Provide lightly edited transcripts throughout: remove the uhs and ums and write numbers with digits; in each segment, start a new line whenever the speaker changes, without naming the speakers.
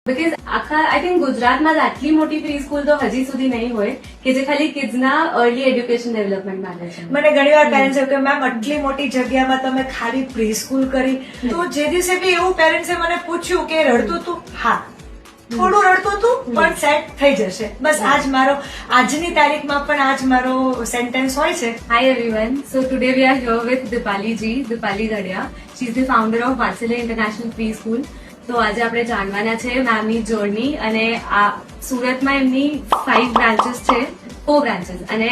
Because આખા I think ગુજરાતમાં આટલી મોટી પ્રી સ્કૂલ તો હજી સુધી નહીં હોય કે જે ખાલી કિડ્સના અર્લી એડ્યુકેશન ડેવલપમેન્ટ માટે છે.
મને ઘણીવાર પેરેન્ટ્સ એવું કે મેમ આટલી મોટી જગ્યામાં તમે ખાલી પ્રી સ્કૂલ કરી, તો જે દિવસે બી એવું પેરેન્ટ્સે મને પૂછ્યું કે રડતું તું, હા થોડું રડતું હતું પણ સેટ થઈ જશે, બસ આજ મારો આજની તારીખમાં પણ આજ મારો સેન્ટેન્સ હોય છે.
Hi everyone. So today we are here with Dipali ji, Dipali Gadia. She is the founder of Vatsalya International Preschool. તો આજે આપણે જાણવાના છે મેમની જર્ની અને આ સુરતમાં એમની 5 બ્રાન્ચીસ છે, 4 બ્રાન્ચીસ અને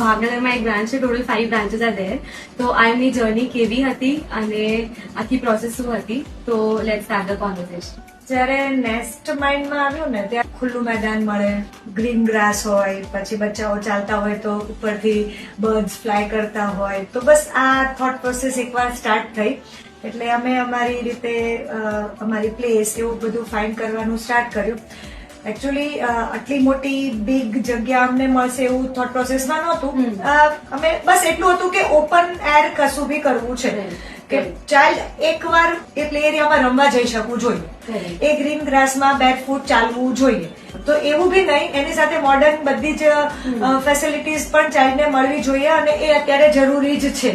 ભાવનગરમાં એક બ્રાન્ચ છે. Total 5 branches are there. તો આ એમની જર્ની કેવી હતી અને આખી પ્રોસેસ શું હતી, તો લેટ્સ સ્ટાર્ટ ધ કોન્વર્સેશન.
જયારે નેસ્ટ માઇન્ડમાં આવ્યું ને ત્યાં ખુલ્લું મેદાન મળે, ગ્રીન ગ્રાસ હોય, પછી બચ્ચાઓ ચાલતા હોય તો ઉપરથી બર્ડ્સ ફ્લાય કરતા હોય, તો બસ આ થોટ પ્રોસેસ એકવાર સ્ટાર્ટ થઈ. એટલે અમે અમારી રીતે અમારી પ્લેસ એવું બધું ફાઇન્ડ કરવાનું સ્ટાર્ટ કર્યું. એકચ્યુઅલી આટલી મોટી બિગ જગ્યા અમને મળશે એવું થોટ પ્રોસેસમાં નહોતું. અમે બસ એટલું હતું કે ઓપન એર કશું બી કરવું છે, કે ચાઇલ્ડ એકવાર એ પ્લે એરિયામાં રમવા જઈ શકવું જોઈએ, એ ગ્રીન ગ્રાસમાં બેકફૂટ ચાલવું જોઈએ. તો એવું બી નહીં, એની સાથે મોડર્ન બધી જ ફેસિલિટીઝ પણ ચાઇલ્ડને મળવી જોઈએ અને એ અત્યારે જરૂરી જ છે.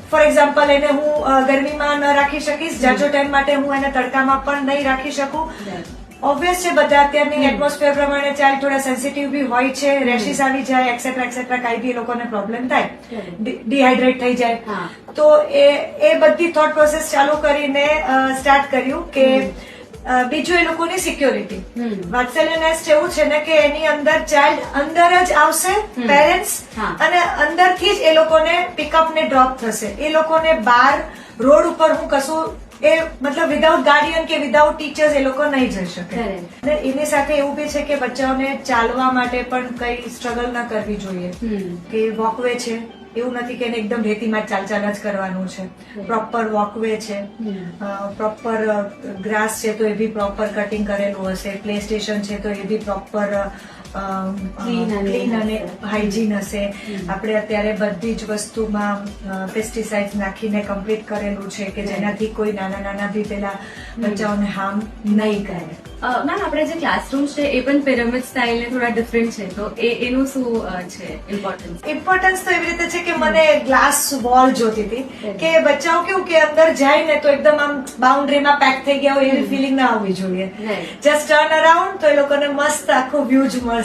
ફોર એક્ઝામ્પલ એને હું ગરમીમાં ન રાખી શકીશ, જાજો ટાઈમ માટે હું એને તડકામાં પણ નહીં રાખી શકું. ઓબ્વિયસ છે બધા અત્યારની એટમોસ્ફિયર પ્રમાણે ચાઇલ્ડ થોડા સેન્સિટિવ બી હોય છે, રેશિસ આવી જાય એક્સેટ્રા એક્સેટ્રા, કઈ બી લોકોને પ્રોબ્લેમ થાય, ડિહાઇડ્રેટ થઈ જાય. તો એ બધી થોટ પ્રોસેસ ચાલુ કરીને સ્ટાર્ટ કર્યું કે બીજું એ લોકોની સિક્યોરિટી. વાત્સલ્ય નેસ્ટ એવું છે ને કે એની અંદર ચાઇલ્ડ અંદર જ આવશે, પેરેન્ટ્સ, અને અંદરથી જ એ લોકોને પિકઅપ ને ડ્રોપ થશે. એ લોકોને બહાર રોડ ઉપર હું કશું એ મતલબ વિધાઉટ ગાર્ડિયન કે વિધાઉટ ટીચર્સ એ લોકો નહીં જઈ શકે. અને એની સાથે એવું બી છે કે બચ્ચાઓને ચાલવા માટે પણ કઈ સ્ટ્રગલ ના કરવી જોઈએ, કે વોકવે છે એવું નથી કે એને એકદમ રેતીમાં ચાલ જ કરવાનું છે. પ્રોપર વોકવે છે, પ્રોપર ગ્રાસ છે તો એ બી પ્રોપર કટિંગ કરેલું હશે, પ્લે સ્ટેશન છે તો એ બી પ્રોપર ક્લીન અને હાઇજીન હશે. આપણે અત્યારે બધી જ વસ્તુમાં પેસ્ટિસાઇડ નાખીને કમ્પ્લીટ કરેલું છે કે જેનાથી કોઈ નાના બી પેલા બચ્ચાઓને હાર્મ નહીં કરે.
મેમ આપણે જે ક્લાસરૂમ છે એ પણ પિરામિડ સ્ટાઇલ ને થોડા ડિફરન્ટ છે, તો એનું શું છે ઇમ્પોર્ટન્સ?
ઇમ્પોર્ટન્સ તો એવી રીતે છે કે મને ગ્લાસ વોલ જોતી હતી, કે બચ્ચાઓ કેવું કે અંદર જાય ને તો એકદમ આમ બાઉન્ડ્રીમાં પેક થઈ ગયા હોય એવી ફિલિંગ ના આવવી જોઈએ. જસ્ટ ટર્ન અરાઉન્ડ તો એ લોકોને મસ્ત આખો વ્યૂ જ મળશે.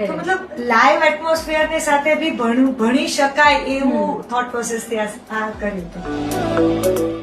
તો મતલબ લાઈવ એટમોસ્ફિયર ની સાથે બી ભણી શકાય એવું થોટ પ્રોસેસ થી આ કર્યું હતું.